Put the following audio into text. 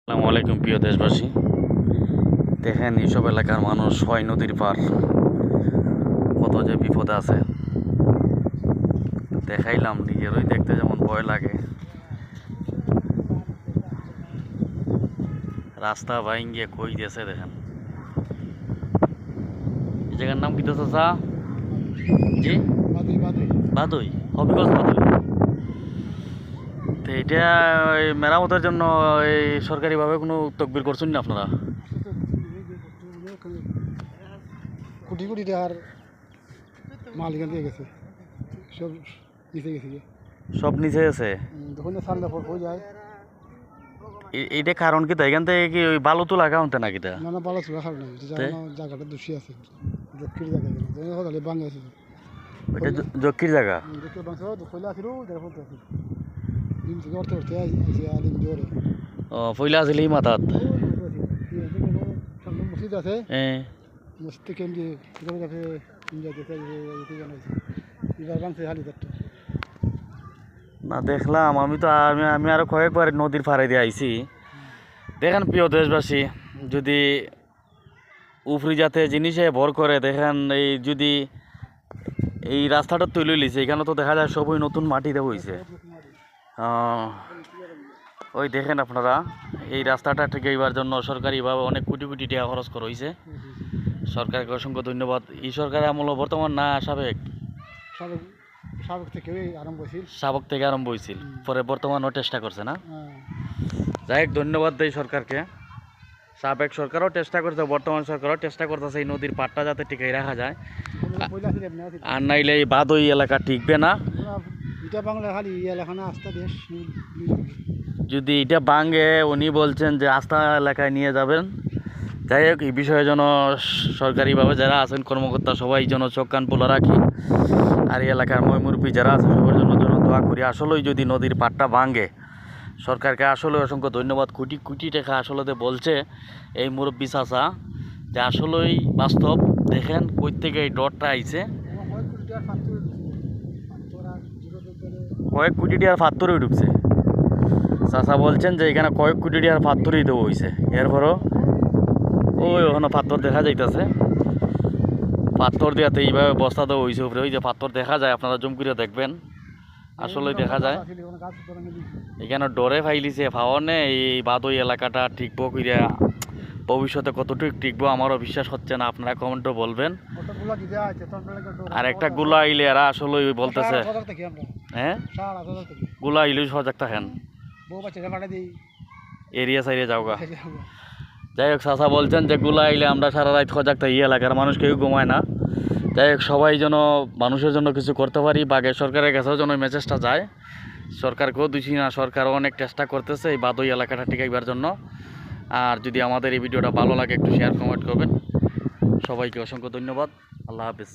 আসসালামু আলাইকুম প্রিয় দেশবাসী। দেখেন এইসব এলাকার মানুষ হয় নদীর পার কত যে বিপদে আছে। দেখাইলাম, নিজেরই দেখতে যেমন ভয় লাগে। রাস্তা ভাঙ্গিয়ে কই দিয়েছে দেখেন। এই জায়গার নাম কি তো চাচা? জি, বাদই, হবিগঞ্জ বাদই। তো এটা ওই মেরামতের জন্য এই সরকারিভাবে কোনো তকবির করছেন না আপনারা? কোটি কোটি টাকার মাল এখান থেকে গেছে, সব নিচে গেছে গিয়ে। সব নিচে আছে। যখন সামনে পর হয়ে যায় এইটা কারণ কি? এখান থেকে কি ওই বালু তো লাগা হতে না কিটা? নানা পালা চুলা খাবে না, জায়গাটা দোষী আছে, দক্ষিণ জায়গা বাঙে আছে। ওইটা জকির জায়গা। দক্ষিণ বাংশ দখলে আসিল, দেখো তো আসিল দিন থেকে অর্থ করতে আসি আদিন জোরে। ও পয়লা আছিল এই মাথাত। সামনে মসজিদ আছে, হ্যাঁ, মসজিদ থেকে এমনি কাছে এবার বাংছে হালি থাকতো না দেখলাম আমি তো। আমি আরো কয়েকবার নদীর পাড়ে দিয়ে আইছি। দেখেন প্রিয় দেশবাসী, যদি উফরি জাতে জিনিসে ভর করে দেখেন, এই যদি এই রাস্তাটা তৈরি লিছে, এখানে তো দেখা যায় সবই নতুন মাটিতে হয়েছে। ওই দেখেন আপনারা, এই রাস্তাটা ঠিক এইবার জন্য সরকারিভাবে অনেক কোটি কোটি টাকা খরচ করা হয়েছে। সরকারকে অসংখ্য ধন্যবাদ। এই সরকারের আমল বর্তমান না সাবেক? সাবেক থেকে আরম্ভ হয়েছিল, সাবেক থেকে আরম্ভ হয়েছিল, পরে বর্তমানও চেষ্টা করছে না। হ্যাঁ। যাই হোক, ধন্যবাদ দেই সরকারকে। সাবেক সরকারও চেষ্টা করছে, বর্তমান সরকারও চেষ্টা করতেছে এই নদীর পাড়টা যাতে টিকাই রাখা যায়। আর নাইলে এই বাদই এলাকা টিকবে না। এটা বাংলা খালি এলাকা আস্থা দেশ, যদি এটা ভাঙে, উনি বলছেন যে আস্থা এলাকায় নিয়ে যাবেন। যাই হোক, এই বিষয়ে যেন সরকারিভাবে যারা আছেন কর্মকর্তা সবাই যেন চোখ কান পোলা রাখি। আর এই এলাকার ময়মুরব্বী যারা আছে সবার জন্য দোয়া করি। আসলেই যদি নদীর পাড়টা ভাঙে, সরকারকে আসলে অসংখ্য ধন্যবাদ। কোটি কোটি টাকা আসলে বলছে এই মুরব্বী চাচা, যে আসলেই বাস্তব। দেখেন কই থেকে এই ডটটা আইছে, কয়েক কোটি টাকার পাথরই ঢুকছে। চাচা বলছেন যে এখানে কয়েক কোটি টাকার পাথরই দেওয়া হয়েছে। এরপরও ওই ওখানে পাথর দেখা যাইতেছে। পাথর দিয়াতে এইভাবে বস্তা দেওয়া হয়েছে উপরে। ওই যে পাথর দেখা যায়, আপনারা জুম করে দেখবেন, আসলেই দেখা যায়। এখানে ডরে ফাইলিছে ফাওয়ানে এই বাদই এলাকাটা টিকবো কইরা, ভবিষ্যতে কতটুকু টিকবো আমারও বিশ্বাস হচ্ছে না। আপনারা কমেন্টও বলবেন। আর একটা গুলা আইলে এরা আসলে বলতেছে, হ্যাঁ গুলা আইলে সজাগ থাকেন, এরিয়া সাইডে যাওগা। যাই হোক, চাচা বলছেন যে গুলা আইলে আমরা সারা রাত সজাগ থাকি, এলাকার মানুষ কেউ ঘুমায় না। যাই হোক, সবাই যেন মানুষের জন্য কিছু করতে পারি। বাগে সরকারের কাছেও যেন মেসেজটা যায়। সরকারকেও দিচ্ছি না, সরকারও অনেক চেষ্টা করতেছে এই বাদই এলাকাটা টিকাইবার জন্য। আর যদি আমাদের এই ভিডিওটা ভালো লাগে, একটু শেয়ার কমেন্ট করবেন। সবাইকে অসংখ্য ধন্যবাদ। আল্লাহ হাফিজ।